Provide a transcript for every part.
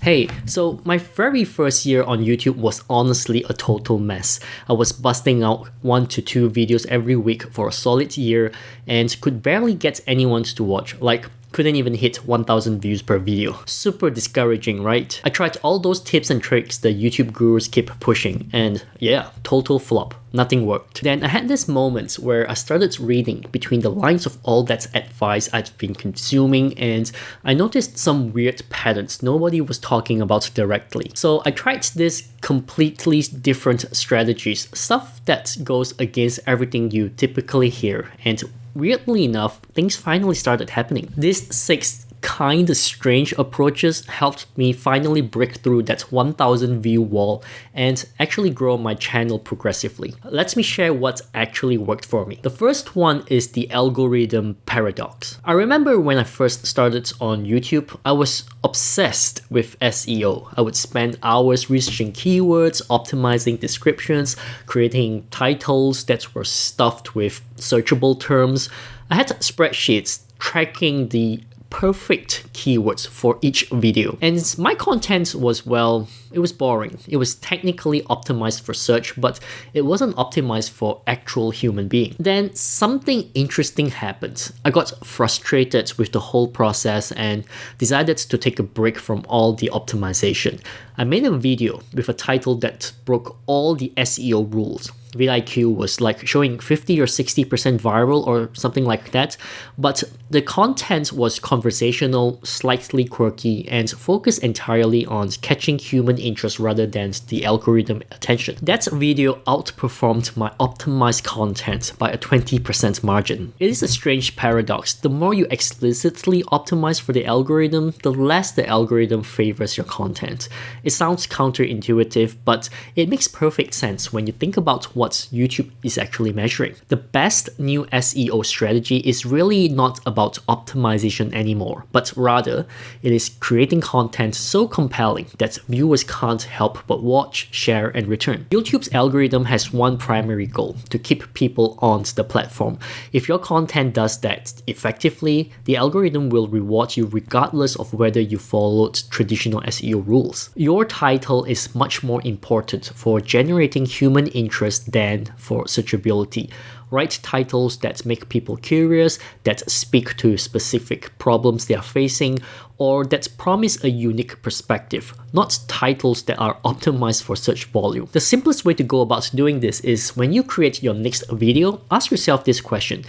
Hey, so my very first year on YouTube was honestly a total mess. I was busting out 1 to 2 videos every week for a solid year and could barely get anyone to watch, like couldn't even hit 1,000 views per video. Super discouraging, right? I tried all those tips and tricks the YouTube gurus keep pushing and yeah, total flop. Nothing worked. Then I had this moment where I started reading between the lines of all that advice I'd been consuming and I noticed some weird patterns nobody was talking about directly. So I tried this completely different strategies, stuff that goes against everything you typically hear, and weirdly enough, things finally started happening. These 6 kind of strange approaches helped me finally break through that 1,000 view wall and actually grow my channel progressively. Let me share what actually worked for me. The first one is the algorithm paradox. I remember when I first started on YouTube, I was obsessed with SEO. I would spend hours researching keywords, optimizing descriptions, creating titles that were stuffed with searchable terms. I had spreadsheets tracking the perfect keywords for each video. And my content was, well, it was boring. It was technically optimized for search, but it wasn't optimized for actual human being. Then something interesting happened. I got frustrated with the whole process and decided to take a break from all the optimization. I made a video with a title that broke all the SEO rules. vidIQ was like showing 50 or 60% viral or something like that, but the content was conversational, slightly quirky, and focused entirely on catching human interest rather than the algorithm attention. That video outperformed my optimized content by a 20% margin. It is a strange paradox. The more you explicitly optimize for the algorithm, the less the algorithm favors your content. It sounds counterintuitive, but it makes perfect sense when you think about what YouTube is actually measuring. The best new SEO strategy is really not about optimization anymore, but rather it is creating content so compelling that viewers can't help but watch, share, and return. YouTube's algorithm has one primary goal: to keep people on the platform. If your content does that effectively, the algorithm will reward you regardless of whether you followed traditional SEO rules. Your title is much more important for generating human interest than for searchability. Write titles that make people curious, that speak to specific problems they are facing, or that promise a unique perspective, not titles that are optimized for search volume. The simplest way to go about doing this is when you create your next video, ask yourself this question: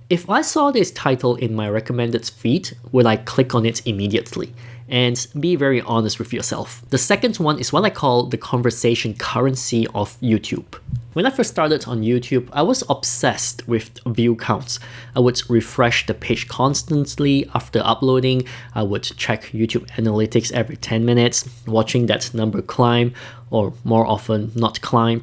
if I saw this title in my recommended feed, would I click on it immediately? And be very honest with yourself. The second one is what I call the conversation currency of YouTube. When I first started on YouTube, I was obsessed with view counts. I would refresh the page constantly after uploading. I would check YouTube analytics every 10 minutes, watching that number climb, or more often not climb.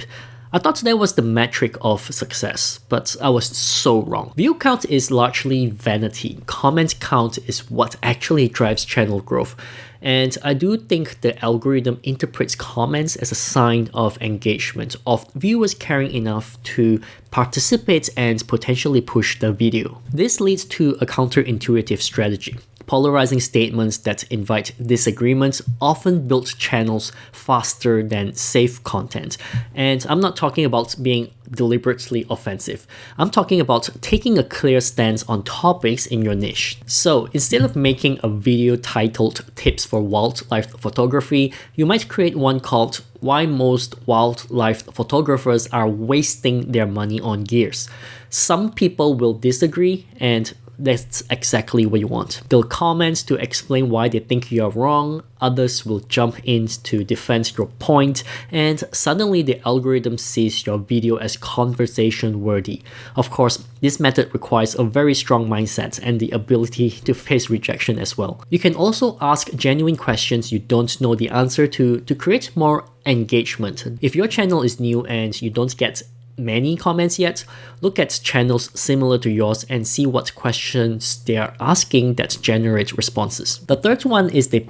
I thought that was the metric of success, but I was so wrong. View count is largely vanity. Comment count is what actually drives channel growth. And I do think the algorithm interprets comments as a sign of engagement, of viewers caring enough to participate and potentially push the video. This leads to a counterintuitive strategy. Polarizing statements that invite disagreements often build channels faster than safe content. And I'm not talking about being deliberately offensive. I'm talking about taking a clear stance on topics in your niche. So instead of making a video titled Tips for Wildlife Photography, you might create one called Why Most Wildlife Photographers Are Wasting Their Money on Gears. Some people will disagree, and that's exactly what you want. They'll comment to explain why they think you're wrong, others will jump in to defend your point, and suddenly the algorithm sees your video as conversation worthy. Of course, this method requires a very strong mindset and the ability to face rejection as well. You can also ask genuine questions you don't know the answer to create more engagement. If your channel is new and you don't get many comments yet, look at channels similar to yours and see what questions they are asking that generate responses. The third one is the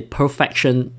perfection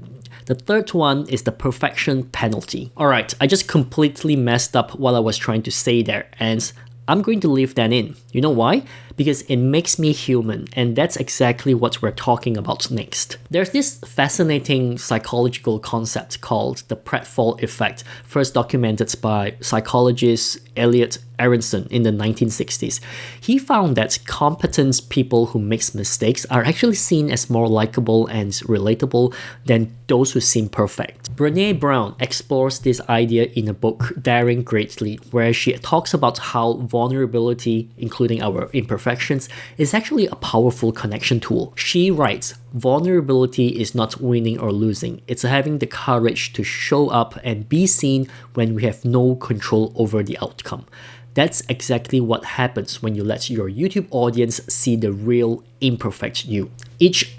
penalty. Alright, I just completely messed up what I was trying to say there, and I'm going to leave that in. You know why? Because it makes me human, and that's exactly what we're talking about next. There's this fascinating psychological concept called the pratfall effect, first documented by psychologist Elliot Aronson in the 1960s. He found that competent people who make mistakes are actually seen as more likable and relatable than those who seem perfect. Brené Brown explores this idea in a book, Daring Greatly, where she talks about how vulnerability, including our imperfections, is actually a powerful connection tool. She writes, vulnerability is not winning or losing. It's having the courage to show up and be seen when we have no control over the outcome. That's exactly what happens when you let your YouTube audience see the real imperfect you. Each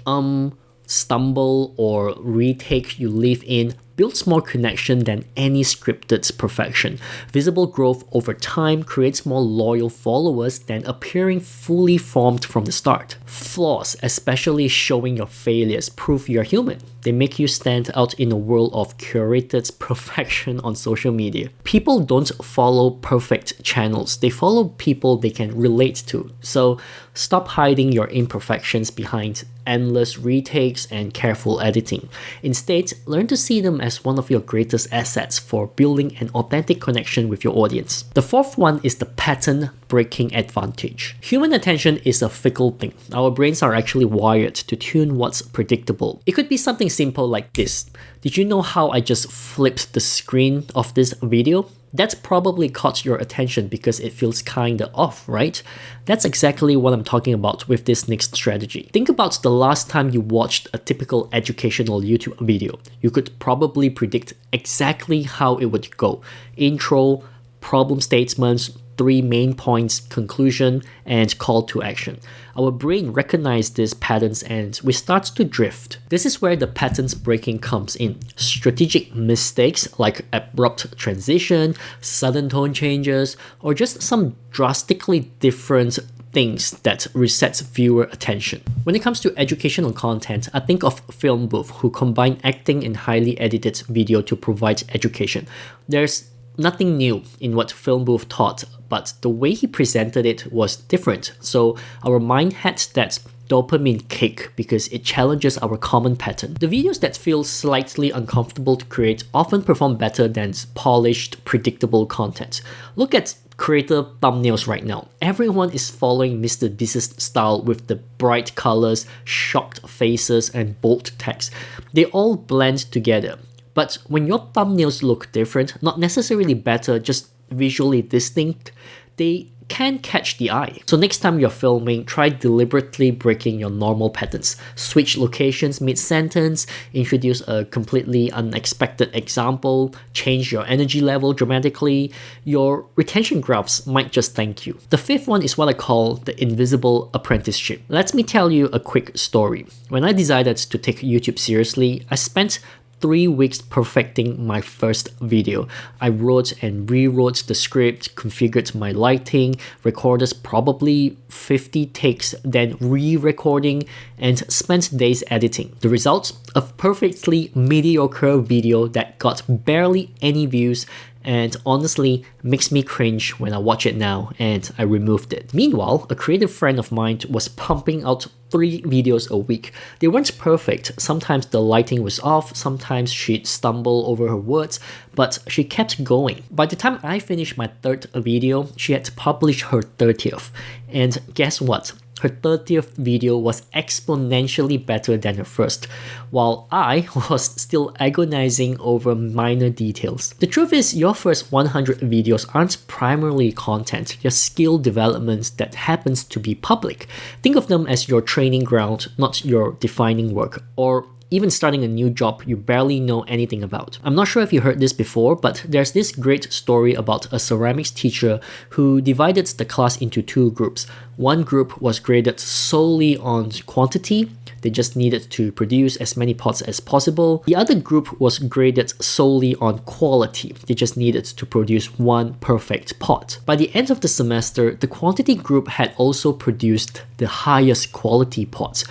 stumble or retake you leave in builds more connection than any scripted perfection. Visible growth over time creates more loyal followers than appearing fully formed from the start. Flaws, especially showing your failures, prove you're human. They make you stand out in a world of curated perfection on social media. People don't follow perfect channels, they follow people they can relate to. So stop hiding your imperfections behind endless retakes and careful editing. Instead, learn to see them as one of your greatest assets for building an authentic connection with your audience. The fourth one is the pattern breaking advantage. Human attention is a fickle thing. Our brains are actually wired to tune what's predictable. It could be something simple like this. Did you know how I just flipped the screen of this video? That's probably caught your attention because it feels kinda off, right? That's exactly what I'm talking about with this next strategy. Think about the last time you watched a typical educational YouTube video. You could probably predict exactly how it would go. Intro, problem statements, 3 main points, conclusion, and call to action. Our brain recognizes these patterns and we start to drift. This is where the patterns breaking comes in. Strategic mistakes like abrupt transition, sudden tone changes, or just some drastically different things that resets viewer attention. When it comes to educational content, I think of Film Booth, who combine acting and highly edited video to provide education. There's nothing new in what Film Booth taught, but the way he presented it was different. So our mind had that dopamine kick because it challenges our common pattern. The videos that feel slightly uncomfortable to create often perform better than polished, predictable content. Look at creator thumbnails right now. Everyone is following Mr. Beast's style with the bright colors, shocked faces, and bold text. They all blend together. But when your thumbnails look different, not necessarily better, just visually distinct, they can catch the eye. So next time you're filming, try deliberately breaking your normal patterns. Switch locations mid-sentence, introduce a completely unexpected example, change your energy level dramatically. Your retention graphs might just thank you. The fifth one is what I call the Invisible Apprenticeship. Let me tell you a quick story. When I decided to take YouTube seriously, I spent 3 weeks perfecting my first video. I wrote and rewrote the script, configured my lighting, recorded probably 50 takes, then re-recording, and spent days editing. The result? A perfectly mediocre video that got barely any views and honestly makes me cringe when I watch it now, and I removed it. Meanwhile, a creative friend of mine was pumping out 3 videos a week. They weren't perfect. Sometimes the lighting was off, sometimes she'd stumble over her words, but she kept going. By the time I finished my 3rd video, she had published her 30th. And guess what? Her 30th video was exponentially better than her first, while I was still agonizing over minor details. The truth is, your first 100 videos aren't primarily content, they're skill developments that happens to be public. Think of them as your training ground, not your defining work, or even starting a new job you barely know anything about. I'm not sure if you heard this before, but there's this great story about a ceramics teacher who divided the class into 2 groups. One group was graded solely on quantity. They just needed to produce as many pots as possible. The other group was graded solely on quality. They just needed to produce 1 perfect pot. By the end of the semester, the quantity group had also produced the highest quality pots,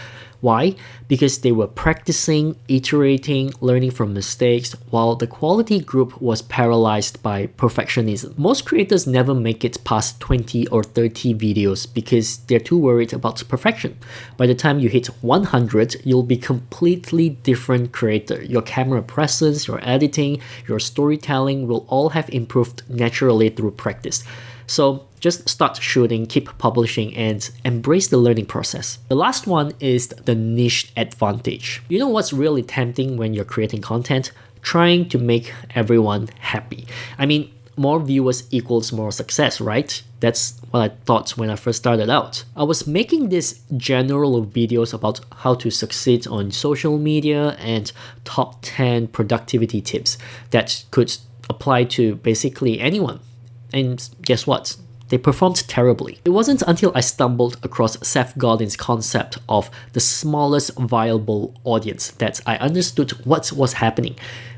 Why? Because they were practicing, iterating, learning from mistakes, while the quality group was paralyzed by perfectionism. Most creators never make it past 20 or 30 videos because they're too worried about perfection. By the time you hit 100, you'll be completely different creator. Your camera presence, your editing, your storytelling will all have improved naturally through practice. So just start shooting, keep publishing, and embrace the learning process. The last one is the niche advantage. You know what's really tempting when you're creating content? Trying to make everyone happy. I mean, more viewers equals more success, right? That's what I thought when I first started out. I was making these general videos about how to succeed on social media and top 10 productivity tips that could apply to basically anyone. And guess what? They performed terribly. It wasn't until I stumbled across Seth Godin's concept of the smallest viable audience that I understood what was happening.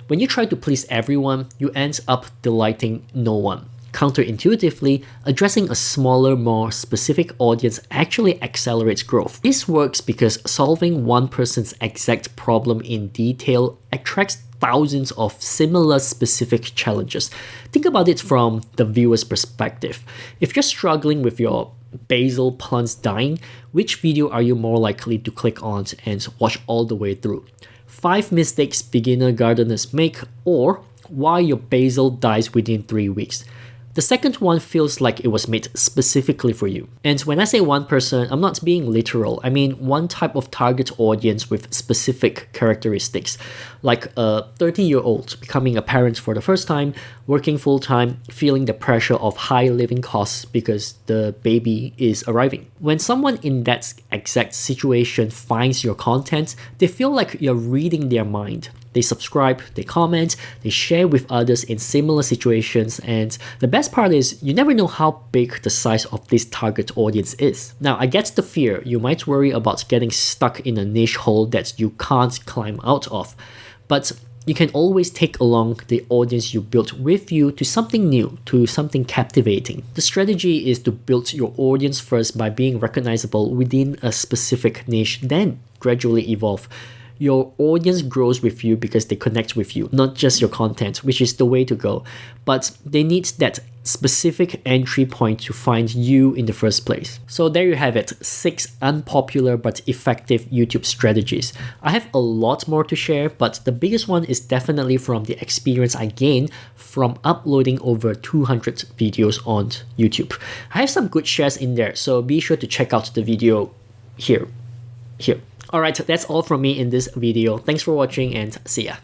When you try to please everyone, you end up delighting no one. Counterintuitively, addressing a smaller, more specific audience actually accelerates growth. This works because solving one person's exact problem in detail attracts thousands of similar specific challenges. Think about it from the viewer's perspective. If you're struggling with your basil plants dying, which video are you more likely to click on and watch all the way through? 5 mistakes beginner gardeners make, or why your basil dies within 3 weeks. The second one feels like it was made specifically for you. And when I say one person, I'm not being literal. I mean one type of target audience with specific characteristics, like a 30-year-old becoming a parent for the first time, working full-time, feeling the pressure of high living costs because the baby is arriving. When someone in that exact situation finds your content, they feel like you're reading their mind. They subscribe, they comment, they share with others in similar situations, and the best part is you never know how big the size of this target audience is. Now, I get the fear. You might worry about getting stuck in a niche hole that you can't climb out of, but you can always take along the audience you built with you to something new, to something captivating. The strategy is to build your audience first by being recognizable within a specific niche, then gradually evolve. Your audience grows with you because they connect with you, not just your content, which is the way to go. But they need that specific entry point to find you in the first place. So there you have it, 6 unpopular but effective YouTube strategies. I have a lot more to share, but the biggest one is definitely from the experience I gained from uploading over 200 videos on YouTube. I have some good shares in there, so be sure to check out the video here. Alright, that's all from me in this video. Thanks for watching and see ya.